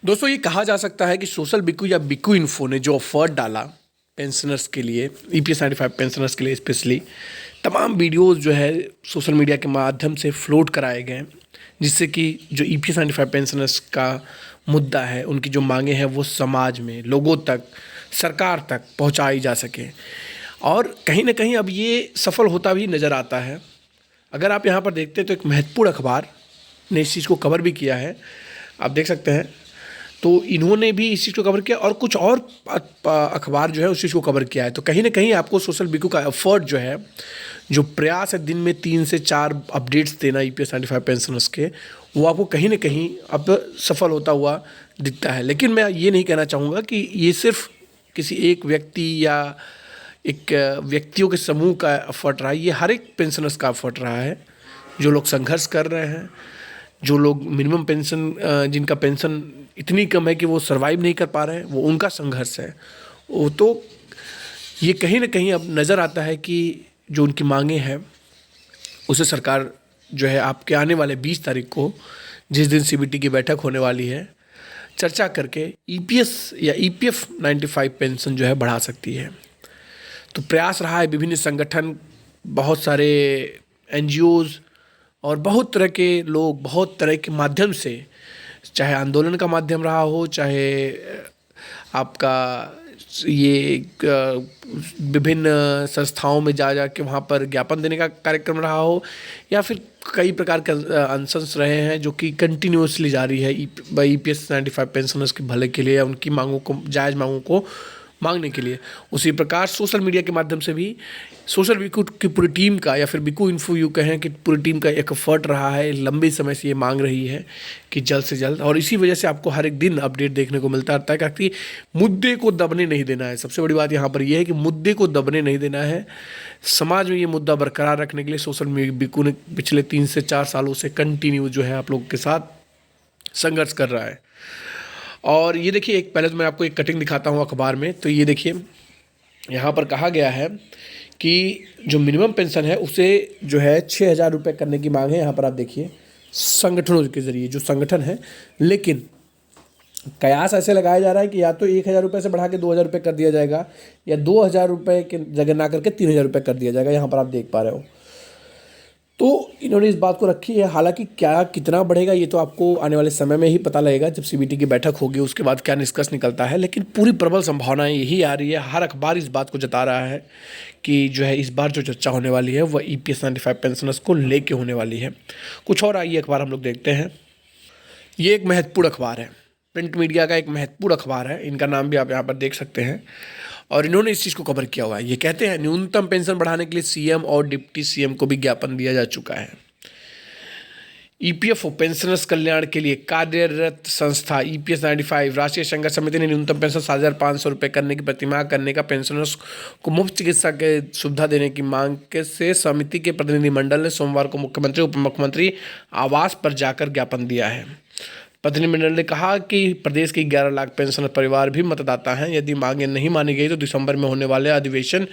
दोस्तों ये कहा जा सकता है कि सोशल बिकू या बिकू इन्फो ने जो ऑफर डाला पेंशनर्स के लिए, ईपीएस 95 पेंशनर्स के लिए स्पेशली, तमाम वीडियोस जो है सोशल मीडिया के माध्यम से फ्लोट कराए गए, जिससे कि जो ईपीएस 95 पेंशनर्स का मुद्दा है, उनकी जो मांगे हैं वो समाज में, लोगों तक, सरकार तक पहुंचाई जा सके। और कहीं ना कहीं अब ये सफल होता भी नज़र आता है। अगर आप यहाँ पर देखते हैं तो एक महत्वपूर्ण अखबार ने इस चीज़ को कवर भी किया है, आप देख सकते हैं। तो इन्होंने भी इस चीज़ को कवर किया और कुछ और अखबार जो है उस चीज़ को कवर किया है। तो कहीं ना कहीं आपको सोशल बिकू का एफर्ट जो है, जो प्रयास है दिन में 3 से 4 अपडेट्स देना ईपीएस 95 पेंशनर्स के, वो आपको कहीं ना कहीं अब सफल होता हुआ दिखता है। लेकिन मैं ये नहीं कहना चाहूँगा कि ये सिर्फ किसी एक व्यक्ति या एक व्यक्तियों के समूह का एफर्ट रहा है। ये हर एक पेंशनर्स का एफर्ट रहा है। जो लोग संघर्ष कर रहे हैं, जो लोग मिनिमम पेंशन, जिनका पेंशन इतनी कम है कि वो सर्वाइव नहीं कर पा रहे हैं, वो उनका संघर्ष है। वो तो ये कहीं ना कहीं अब नज़र आता है कि जो उनकी मांगे हैं उसे सरकार जो है आपके आने वाले 20 तारीख को, जिस दिन सीबीटी की बैठक होने वाली है, चर्चा करके ईपीएस या ईपीएफ 95 पेंशन जो है बढ़ा सकती है। तो प्रयास रहा है विभिन्न संगठन, बहुत सारे एनजीओज़ और बहुत तरह के लोग, बहुत तरह के माध्यम से, चाहे आंदोलन का माध्यम रहा हो, चाहे आपका ये विभिन्न संस्थाओं में जा के वहाँ पर ज्ञापन देने का कार्यक्रम रहा हो, या फिर कई प्रकार के अनशंस रहे हैं जो कि कंटिन्यूसली जारी है ईपीएस 95 पेंशनर्स के भले के लिए या उनकी मांगों को, जायज़ मांगों को मांगने के लिए। उसी प्रकार सोशल मीडिया के माध्यम से भी सोशल बिकू की पूरी टीम का, या फिर बिकू इन्फो यू कहें कि पूरी टीम का एक एफर्ट रहा है, लंबे समय से ये मांग रही है कि जल्द से जल्द, और इसी वजह से आपको हर एक दिन अपडेट देखने को मिलता रहता है। क्योंकि मुद्दे को दबने नहीं देना है। सबसे बड़ी बात यहाँ पर यह है कि मुद्दे को दबने नहीं देना है। समाज में ये मुद्दा बरकरार रखने के लिए सोशल बिकू ने पिछले 3 से 4 सालों से कंटिन्यू जो है आप लोगों के साथ संघर्ष कर रहा है। और ये देखिए, एक पहले तो मैं आपको एक कटिंग दिखाता हूँ अखबार में। तो ये देखिए, यहाँ पर कहा गया है कि जो मिनिमम पेंशन है उसे जो है 6,000 रुपये करने की मांग है। यहाँ पर आप देखिए संगठनों के ज़रिए, जो संगठन है, लेकिन कयास ऐसे लगाया जा रहा है कि या तो 1,000 रुपये से बढ़ा के 2,000 रुपये कर दिया जाएगा, या 2,000 रुपये के जगह ना करके 3,000 रुपये कर दिया जाएगा। यहाँ पर आप देख पा रहे हो। तो इन्होंने इस बात को रखी है। हालांकि क्या कितना बढ़ेगा ये तो आपको आने वाले समय में ही पता लगेगा, जब सीबीटी की बैठक होगी उसके बाद क्या निष्कर्ष निकलता है। लेकिन पूरी प्रबल संभावनाएं यही आ रही है। हर अखबार इस बात को जता रहा है कि जो है इस बार जो चर्चा होने वाली है वह ईपीएस 95 पेंशनर्स को लेके होने वाली है। कुछ और आइए अखबार हम लोग देखते हैं। ये एक महत्वपूर्ण अखबार है, प्रिंट मीडिया का एक महत्वपूर्ण अखबार है। इनका नाम भी आप यहाँ पर देख सकते हैं, और इन्होंने इस चीज़ को कवर किया हुआ है। ये कहते हैं न्यूनतम पेंशन बढ़ाने के लिए सीएम और डिप्टी सीएम को भी ज्ञापन दिया जा चुका है। ईपीएफ पेंशनर्स कल्याण के लिए कार्यरत संस्था ईपीएस 95 राष्ट्रीय संघर्ष समिति ने न्यूनतम पेंशन 7,500 रुपये करने की प्रतिमाह करने का पेंशनर्स को मुफ्त चिकित्सा के सुविधा देने की मांग के से समिति के प्रतिनिधिमंडल ने सोमवार को मुख्यमंत्री, उप मुख्यमंत्री आवास पर जाकर ज्ञापन दिया है। प्रतिनिधिमंडल ने कहा कि प्रदेश के 11 लाख पेंशनर परिवार भी मतदाता हैं। यदि मांगें नहीं मानी गई तो दिसंबर में होने वाले अधिवेशन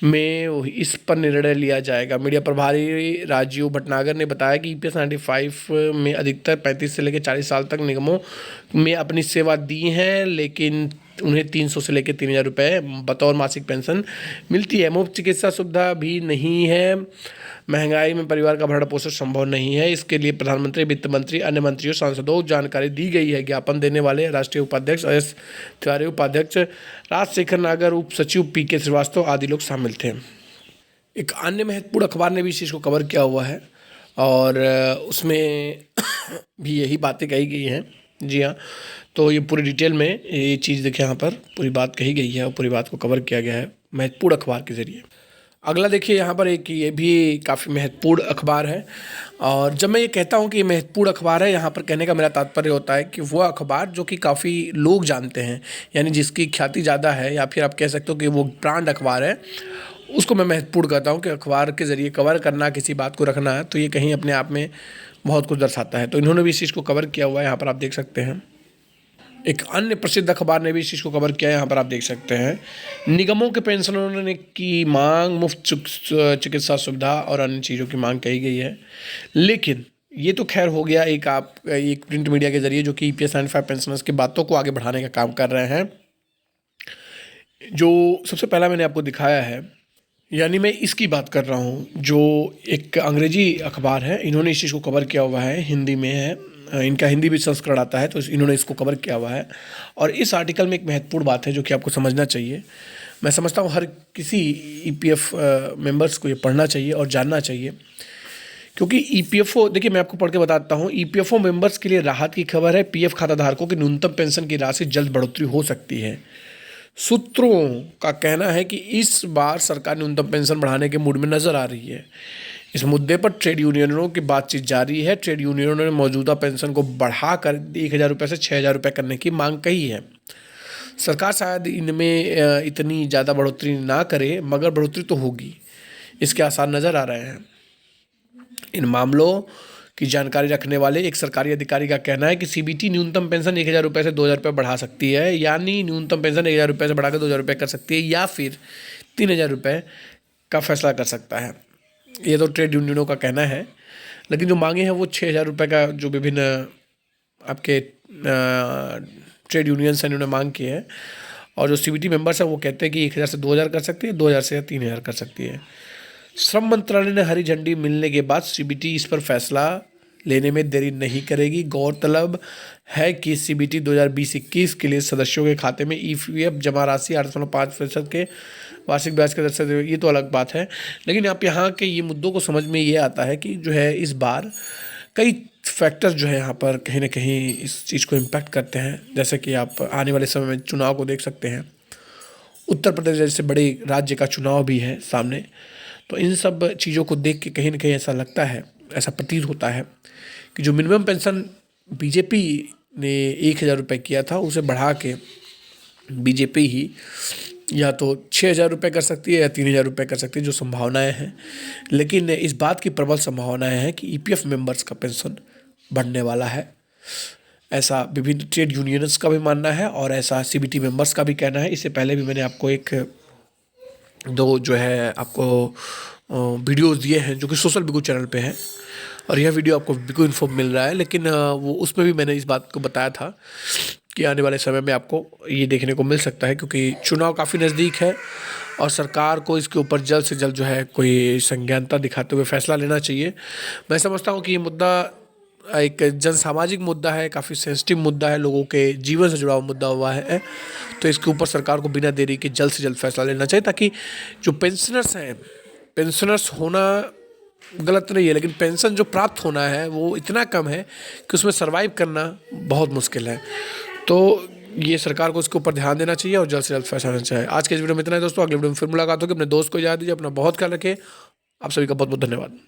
में इस पर निर्णय लिया जाएगा। मीडिया प्रभारी राजीव भटनागर ने बताया कि ईपीएस 95 में अधिकतर 35 से लेकर 40 साल तक निगमों में अपनी सेवा दी हैं, लेकिन उन्हें 300 से लेकर 3,000 रुपये बतौर मासिक पेंशन मिलती है। मुफ्त चिकित्सा सुविधा भी नहीं है। महंगाई में परिवार का भरण पोषण संभव नहीं है। इसके लिए प्रधानमंत्री, वित्त मंत्री, अन्य मंत्रियों, सांसदों को जानकारी दी गई है। ज्ञापन देने वाले राष्ट्रीय उपाध्यक्ष एस तिवारी, उपाध्यक्ष राजशेखर नागर, उप सचिव पीके श्रीवास्तव आदि लोग शामिल थे। एक अन्य महत्वपूर्ण अखबार ने भी इस चीज़ को कवर किया हुआ है, और उसमें भी यही बातें कही गई हैं। जी हाँ, तो ये पूरी डिटेल में ये चीज़ देखिए, यहाँ पर पूरी बात कही गई है और पूरी बात को कवर किया गया है महत्वपूर्ण अखबार के ज़रिए। अगला देखिए, यहाँ पर एक ये भी काफ़ी महत्वपूर्ण अखबार है। और जब मैं ये कहता हूँ कि ये महत्वपूर्ण अखबार है, यहाँ पर कहने का मेरा तात्पर्य होता है कि वो अखबार जो कि काफ़ी लोग जानते हैं, यानी जिसकी ख्याति ज़्यादा है, या फिर आप कह सकते हो कि वो ब्रांड अखबार है, उसको मैं महत्वपूर्ण कहता हूँ। कि अखबार के ज़रिए कवर करना, किसी बात को रखना है, तो ये कहीं अपने आप में बहुत कुछ दर्शाता है। तो इन्होंने भी इस चीज़ को कवर किया हुआ है, यहाँ पर आप देख सकते हैं। एक अन्य प्रसिद्ध अखबार ने भी इस चीज़ को कवर किया है, यहाँ पर आप देख सकते हैं। निगमों के पेंशनरों ने की मांग, मुफ्त चिकित्सा सुविधा और अन्य चीज़ों की मांग कही गई है। लेकिन ये तो खैर हो गया एक प्रिंट मीडिया के जरिए जो कि ईपीएस 95 पेंशनर्स की बातों को आगे बढ़ाने का काम कर रहे हैं। जो सबसे पहला मैंने आपको दिखाया है, यानी मैं इसकी बात कर रहा हूँ, जो एक अंग्रेजी अखबार है, इन्होंने इस चीज़ को कवर किया हुआ है, हिंदी में है, इनका हिंदी भी संस्करण आता है, तो इन्होंने इसको कवर किया हुआ है। और इस आर्टिकल में एक महत्वपूर्ण बात है जो कि आपको समझना चाहिए। मैं समझता हूँ हर किसी ईपीएफ मेंबर्स को ये पढ़ना चाहिए और जानना चाहिए, क्योंकि ईपीएफओ, देखिए मैं आपको पढ़ के बताता हूँ। ईपीएफओ मेंबर्स के लिए राहत की खबर है। पीएफ खाता धारकों की न्यूनतम पेंशन की राशि जल्द बढ़ोतरी हो सकती है। सूत्रों का कहना है कि इस बार सरकार न्यूनतम पेंशन बढ़ाने के मूड में नजर आ रही है। इस मुद्दे पर ट्रेड यूनियनों की बातचीत जारी है। ट्रेड यूनियनों ने मौजूदा पेंशन को बढ़ाकर 1,000 रुपये से 6,000 रुपये करने की मांग कही है। सरकार शायद इनमें इतनी ज़्यादा बढ़ोतरी ना करे, मगर बढ़ोतरी तो होगी, इसके आसार नज़र आ रहे हैं। इन मामलों की जानकारी रखने वाले एक सरकारी अधिकारी का कहना है कि सीबीटी न्यूनतम पेंशन 1,000 रुपये से 2,000 रुपये बढ़ा सकती है, यानी न्यूनतम पेंशन 1,000 रुपये से बढ़ाकर 2,000 रुपये कर सकती है, या फिर 3,000 रुपये का फैसला कर सकता है। ये तो ट्रेड यूनियनों का कहना है, लेकिन जो मांगे हैं वो 6,000 रुपये का, जो विभिन्न आपके ट्रेड यूनियंस हैं उन्होंने मांग की है। और जो सीबीटी मेंबर्स हैं वो कहते हैं कि 1,000 से 2,000 कर सकती है, 2,000 से 3,000 कर सकती है। श्रम मंत्रालय ने हरी झंडी मिलने के बाद सीबीटी इस पर फैसला लेने में देरी नहीं करेगी। गौरतलब है कि सीबीटी 2020-21 के लिए सदस्यों के खाते में ईपीएफ जमा राशि 8.5% के वार्षिक ब्याज की दर से, ये तो अलग बात है। लेकिन आप यहाँ के ये मुद्दों को समझ में ये आता है कि जो है इस बार कई फैक्टर्स जो है यहाँ पर कहीं ना कहीं इस चीज़ को इम्पैक्ट करते हैं। जैसे कि आप आने वाले समय में चुनाव को देख सकते हैं। उत्तर प्रदेश जैसे बड़े राज्य का चुनाव भी है सामने, तो इन सब चीज़ों को देख के कहीं ना कहीं ऐसा लगता है, ऐसा प्रतीत होता है कि जो मिनिमम पेंशन बीजेपी ने 1,000 रुपये किया था, उसे बढ़ा के बीजेपी ही या तो 6,000 रुपये कर सकती है या 3,000 रुपये कर सकती है, जो संभावनाएं हैं। लेकिन इस बात की प्रबल संभावनाएं हैं कि ईपीएफ मेंबर्स का पेंशन बढ़ने वाला है, ऐसा विभिन्न ट्रेड यूनियंस का भी मानना है और ऐसा सीबीटी मेंबर्स का भी कहना है। इससे पहले भी मैंने आपको दो जो है आपको वीडियोस दिए हैं जो कि सोशल बिगू चैनल पे हैं, और यह वीडियो आपको बिगू इन्फो मिल रहा है। लेकिन वो उसमें भी मैंने इस बात को बताया था कि आने वाले समय में आपको ये देखने को मिल सकता है, क्योंकि चुनाव काफ़ी नज़दीक है और सरकार को इसके ऊपर जल्द से जल्द जो है कोई संज्ञानता दिखाते हुए फैसला लेना चाहिए। मैं समझता हूँ कि ये मुद्दा एक जन सामाजिक मुद्दा है, काफ़ी सेंसिटिव मुद्दा है, लोगों के जीवन से जुड़ा हुआ मुद्दा हुआ है। तो इसके ऊपर सरकार को बिना देरी के जल्द से जल्द फैसला लेना चाहिए, ताकि जो पेंशनर्स हैं, पेंशनर्स होना गलत नहीं है, लेकिन पेंशन जो प्राप्त होना है वो इतना कम है कि उसमें सर्वाइव करना बहुत मुश्किल है। तो ये सरकार को इसके ऊपर ध्यान देना चाहिए और जल्द से जल्द फैसला लेना चाहिए। आज के इस वीडियो में इतना है दोस्तों, अगले वीडियो में फिर मुलाकात होगी। अपने दोस्त को याद दीजिए, अपना बहुत ख्याल रखें। आप सभी का बहुत बहुत धन्यवाद।